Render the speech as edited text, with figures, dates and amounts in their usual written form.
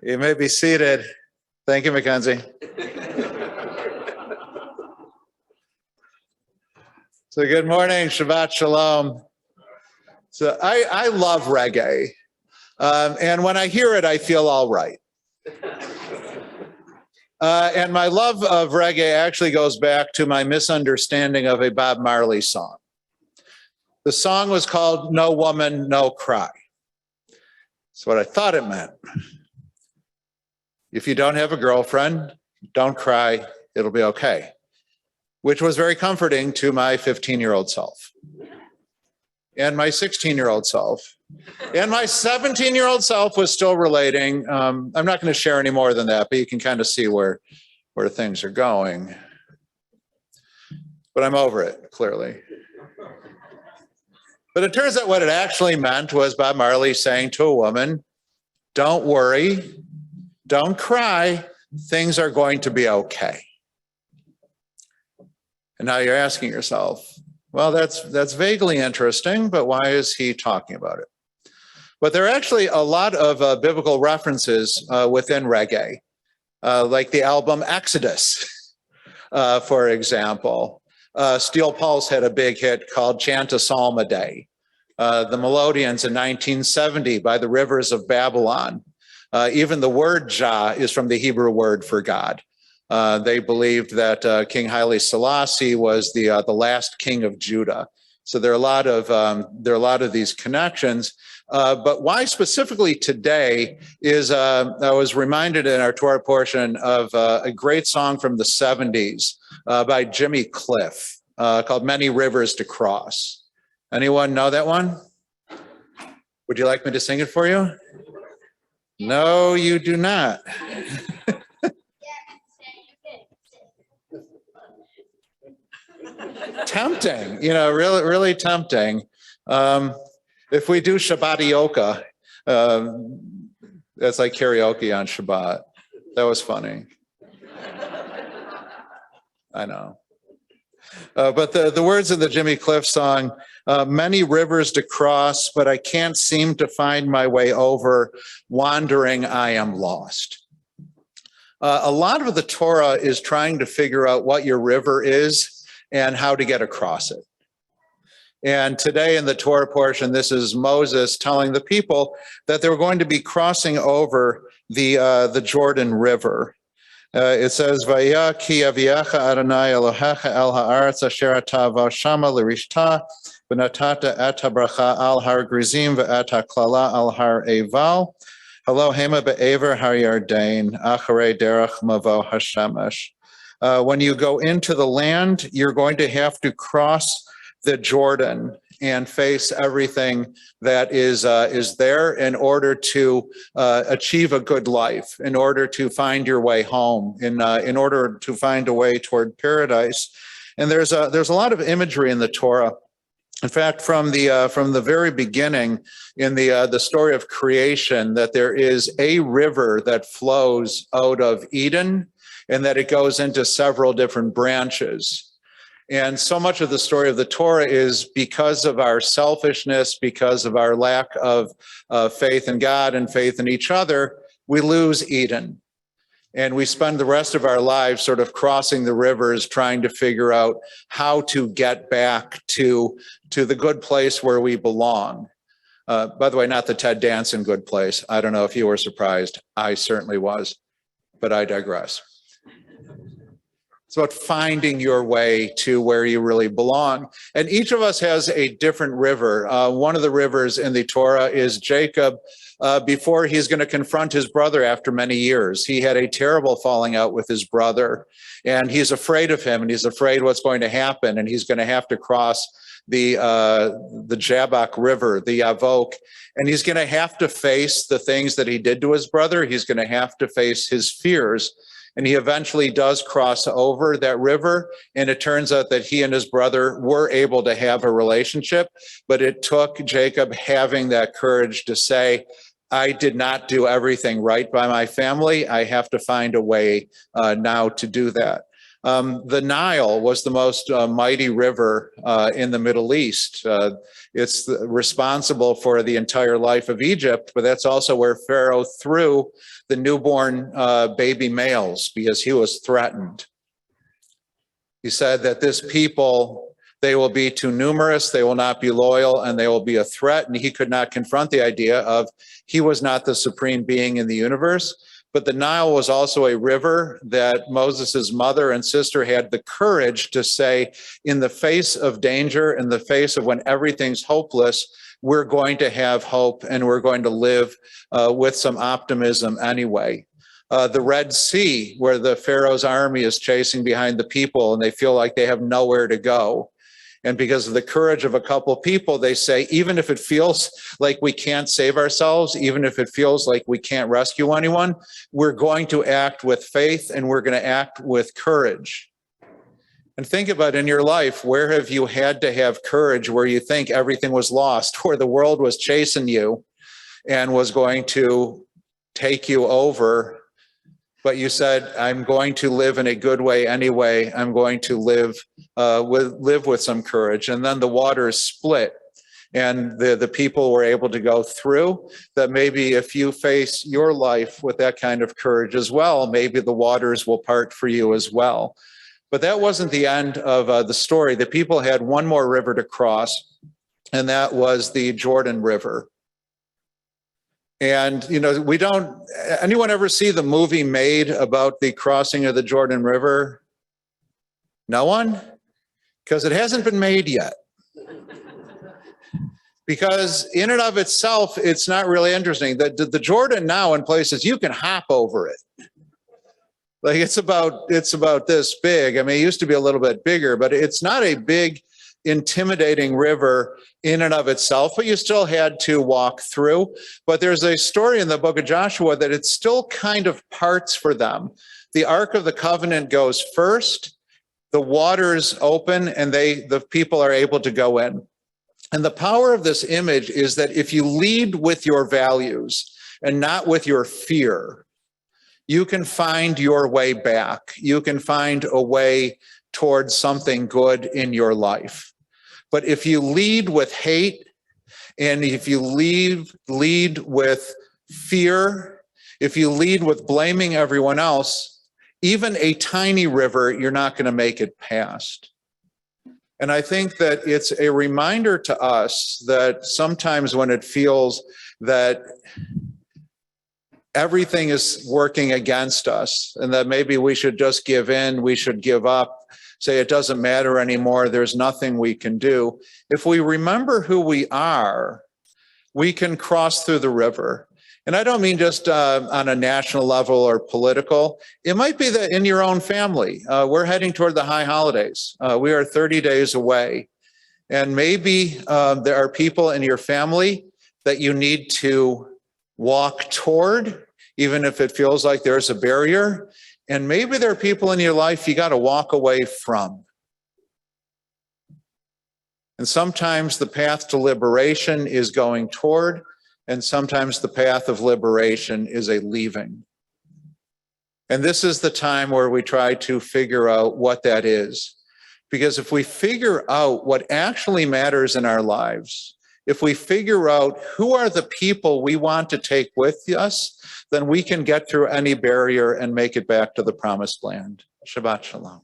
You may be seated. Thank you, Mackenzie. So good morning, Shabbat Shalom. So I love reggae. And when I hear it, I feel all right. And my love of reggae actually goes back to my misunderstanding of a Bob Marley song. The song was called No Woman, No Cry. That's what I thought it meant. If you don't have a girlfriend, don't cry, it'll be okay. Which was very comforting to my 15-year-old self. And my 16-year-old self. And my 17-year-old self was still relating. I'm not going to share any more than that, but you can kind of see where things are going. But I'm over it, clearly. But it turns out what it actually meant was Bob Marley saying to a woman, don't worry, don't cry, things are going to be okay. And now you're asking yourself, well, that's vaguely interesting, but why is he talking about it? But there are actually a lot of biblical references within reggae, like the album Exodus, for example. Steel Pulse had a big hit called Chant a Psalm a Day. The Melodians in 1970 by the Rivers of Babylon. Even the word Jah is from the Hebrew word for God. They believed that King Haile Selassie was the last king of Judah. So there are a lot of these connections. But why specifically today is I was reminded in our Torah portion of a great song from the 70s by Jimmy Cliff called Many Rivers to Cross. Anyone know that one? Would you like me to sing it for you? No, you do not. Tempting, really, really tempting. If we do Shabbatioka, that's like karaoke on Shabbat. That was funny. I know. But the words of the Jimmy Cliff song, many rivers to cross, but I can't seem to find my way over. Wandering, I am lost. A lot of the Torah is trying to figure out what your river is and how to get across it. And today in the Torah portion, this is Moses telling the people that they're going to be crossing over the Jordan River. It says, "Vaya ki aviacha Adonai Elohecha el haaretz asher ata v'shama l'rishta v'natata et habracha al har grizim ve'et haklala al har eval halo hema be'ever har yardain acharei derech mavo hashemesh." When you go into the land, you're going to have to cross the Jordan and face everything that is there in order to achieve a good life, in order to find your way home, in order to find a way toward paradise. And there's a lot of imagery in the Torah. In fact, from the very beginning in the story of creation, that there is a river that flows out of Eden, and that it goes into several different branches. And so much of the story of the Torah is because of our selfishness, because of our lack of faith in God and faith in each other, we lose Eden. And we spend the rest of our lives sort of crossing the rivers, trying to figure out how to get back to the good place where we belong. By the way, not the Ted Danson good place. I don't know if you were surprised. I certainly was, but I digress. It's about finding your way to where you really belong. And each of us has a different river. One of the rivers in the Torah is Jacob before he's going to confront his brother after many years. He had a terrible falling out with his brother, and he's afraid of him, and he's afraid what's going to happen, and he's going to have to cross the Jabbok River, the Yavok, and he's going to have to face the things that he did to his brother. He's going to have to face his fears. And he eventually does cross over that river, and it turns out that he and his brother were able to have a relationship, but it took Jacob having that courage to say, I did not do everything right by my family. I have to find a way now to do that. The Nile was the most mighty river in the Middle East. It's responsible for the entire life of Egypt, but that's also where Pharaoh threw the newborn baby males because he was threatened. He said that this people, they will be too numerous, they will not be loyal, and they will be a threat. And he could not confront the idea of he was not the supreme being in the universe. But the Nile was also a river that Moses' mother and sister had the courage to say, in the face of danger, in the face of when everything's hopeless, we're going to have hope and we're going to live with some optimism anyway. The Red Sea, where the Pharaoh's army is chasing behind the people and they feel like they have nowhere to go. And because of the courage of a couple of people, they say, even if it feels like we can't save ourselves, even if it feels like we can't rescue anyone, we're going to act with faith and we're going to act with courage. And think about in your life, where have you had to have courage where you think everything was lost, where the world was chasing you and was going to take you over? But you said, I'm going to live in a good way anyway. I'm going to live with some courage. And then the waters split and the people were able to go through. That maybe if you face your life with that kind of courage as well, maybe the waters will part for you as well. But that wasn't the end of the story. The people had one more river to cross, and that was the Jordan River. And, you know, anyone ever see the movie made about the crossing of the Jordan River? No one? Because it hasn't been made yet. Because in and of itself, it's not really interesting. The Jordan now in places, you can hop over it. Like it's about this big. I mean, it used to be a little bit bigger, but it's not a big, intimidating river in and of itself, but you still had to walk through. But there's a story in the book of Joshua that it still kind of parts for them. The Ark of the Covenant goes first, the waters open, and the people are able to go in. And the power of this image is that if you lead with your values and not with your fear, you can find your way back. You can find a way towards something good in your life. But if you lead with hate, and if you lead with fear, if you lead with blaming everyone else, even a tiny river, you're not going to make it past. And I think that it's a reminder to us that sometimes when it feels that everything is working against us and that maybe we should just give in, we should give up, say it doesn't matter anymore, there's nothing we can do. If we remember who we are, we can cross through the river. And I don't mean just on a national level or political. It might be that in your own family. We're heading toward the high holidays. We are 30 days away. And maybe there are people in your family that you need to walk toward, even if it feels like there's a barrier. And maybe there are people in your life you got to walk away from. And sometimes the path to liberation is going toward, and sometimes the path of liberation is a leaving. And this is the time where we try to figure out what that is. Because if we figure out what actually matters in our lives, if we figure out who are the people we want to take with us, then we can get through any barrier and make it back to the promised land. Shabbat Shalom.